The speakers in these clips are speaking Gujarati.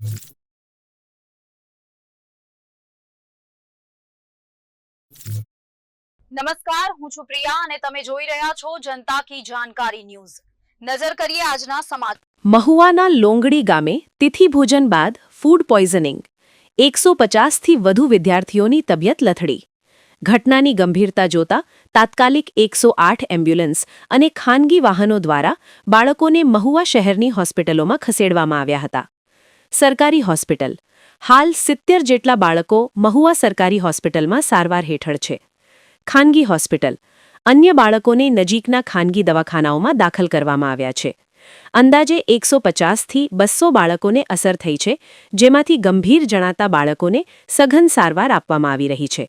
નમસ્કાર, હું છું પ્રિયા અને તમે જોઈ રહ્યા છો જનતા કી જાણકારી ન્યૂઝ। નજર કરીએ આજના સમાચાર। મહુવાના લોંગડી ગામે તિથિ ભોજન બાદ ફૂડ પોઈઝનિંગ 150થી વધુ વિદ્યાર્થીઓની તબિયત લથડી। ઘટનાની ગંભીરતા જોતા તાત્કાલિક 108 એમ્બ્યુલન્સ અને ખાનગી વાહનો દ્વારા બાળકોને મહુવા શહેરની હોસ્પિટલોમાં ખસેડવામાં આવ્યા હતા। સરકારી હોસ્પિટલ હાલ 70 જેટલા બાળકો મહુવા સરકારી હોસ્પિટલમાં સારવાર હેઠળ છે। ખાનગી હોસ્પિટલ અન્ય બાળકોને નજીકના ખાનગી દવાખાનાઓમાં દાખલ કરવામાં આવ્યા છે। અંદાજે 150થી 200 બાળકોને અસર થઈ છે, જેમાંથી ગંભીર જણાતા બાળકોને સઘન સારવાર આપવામાં આવી રહી છે।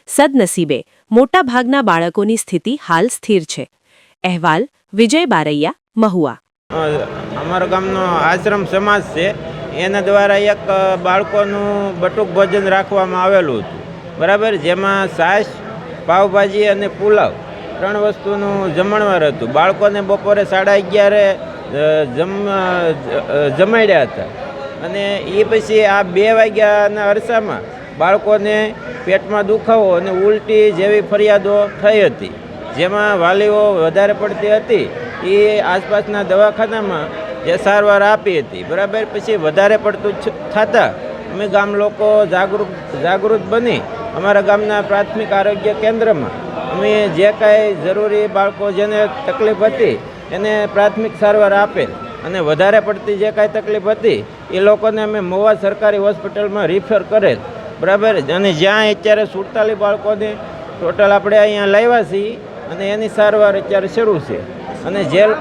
સદનસીબે મોટાભાગના બાળકોની સ્થિતિ હાલ સ્થિર છે। અહેવાલ વિજય બારૈયા, મહુવા। અમારા ગામનો આશ્રમ સમાજ છે, એના દ્વારા એક બાળકોનું બટુક ભોજન રાખવામાં આવેલું હતું, બરાબર। જેમાં છાશ, પાવભાજી અને પુલાવ 3 વસ્તુનું જમણવાર હતું। બાળકોને બપોરે 11:30 જમાડ્યા હતા અને એ પછી આ 2 વાગ્યાના અરસામાં બાળકોને પેટમાં દુખાવો અને ઉલટી જેવી ફરિયાદો થઈ હતી, જેમાં વાલીઓ વધારે પડતી હતી એ આસપાસના દવાખાનામાં જે સારવાર આપી હતી, બરાબર। પછી વધારે પડતું થતાં અમે ગામ લોકો જાગૃત બની અમારા ગામના પ્રાથમિક આરોગ્ય કેન્દ્રમાં અમે જે કાંઈ જરૂરી બાળકો જેને તકલીફ હતી એને પ્રાથમિક સારવાર આપેલ અને વધારે પડતી જે કાંઈ તકલીફ હતી એ લોકોને અમે મહુવા સરકારી હોસ્પિટલમાં રિફર કરેલ, બરાબર। અને જ્યાં અત્યારે 47 બાળકોને ટોટલ આપણે અહીંયા લાવ્યા છીએ અને એની સારવાર અત્યારે શરૂ છે। અને જેલ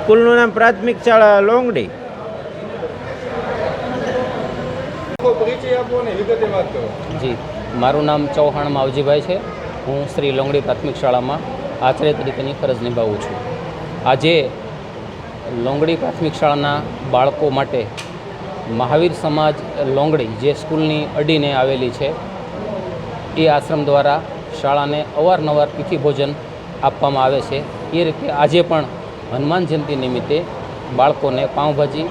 સ્કૂલનું નામ પ્રાથમિક શાળા લોંગડી। જી, મારું નામ ચૌહાણ માવજીભાઈ છે। હું શ્રી લોંગડી પ્રાથમિક શાળામાં આચાર્ય તરીકેની ફરજ નિભાવું છું। આજે લોંગડી પ્રાથમિક શાળાના બાળકો માટે મહાવીર સમાજ લોંગડી જે સ્કૂલની અડીને આવેલી છે એ આશ્રમ દ્વારા શાળાને અવારનવાર તિથિ ભોજન આપવામાં આવે છે। એ રીતે આજે પણ હનુમાન જયંતિ નિમિત્તે બાળકોને પાઉંભાજી,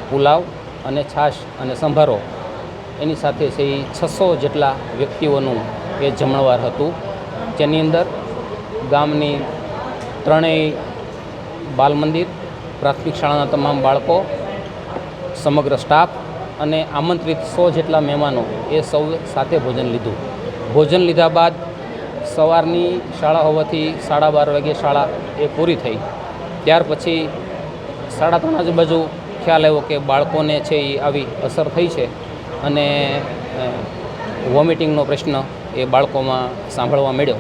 પુલાવ અને છાશ અને સંભારો એની સાથે છે એ 600 જેટલા વ્યક્તિઓનું એ જમણવાર હતું, જેની અંદર ગામની 3 બાલ મંદિર, પ્રાથમિક શાળાના તમામ બાળકો, સમગ્ર સ્ટાફ અને આમંત્રિત 100 જેટલા મહેમાનો એ સૌ સાથે ભોજન લીધું। ભોજન લીધા બાદ સવારની શાળા હોવાથી 12:30 વાગે શાળા એ પૂરી થઈ। ત્યાર પછી 3:30 આજુબાજુ ખ્યાલ આવ્યો કે બાળકોને છે એ આવી અસર થઈ છે અને વોમિટિંગનો પ્રશ્ન એ બાળકોમાં સાંભળવા મળ્યો।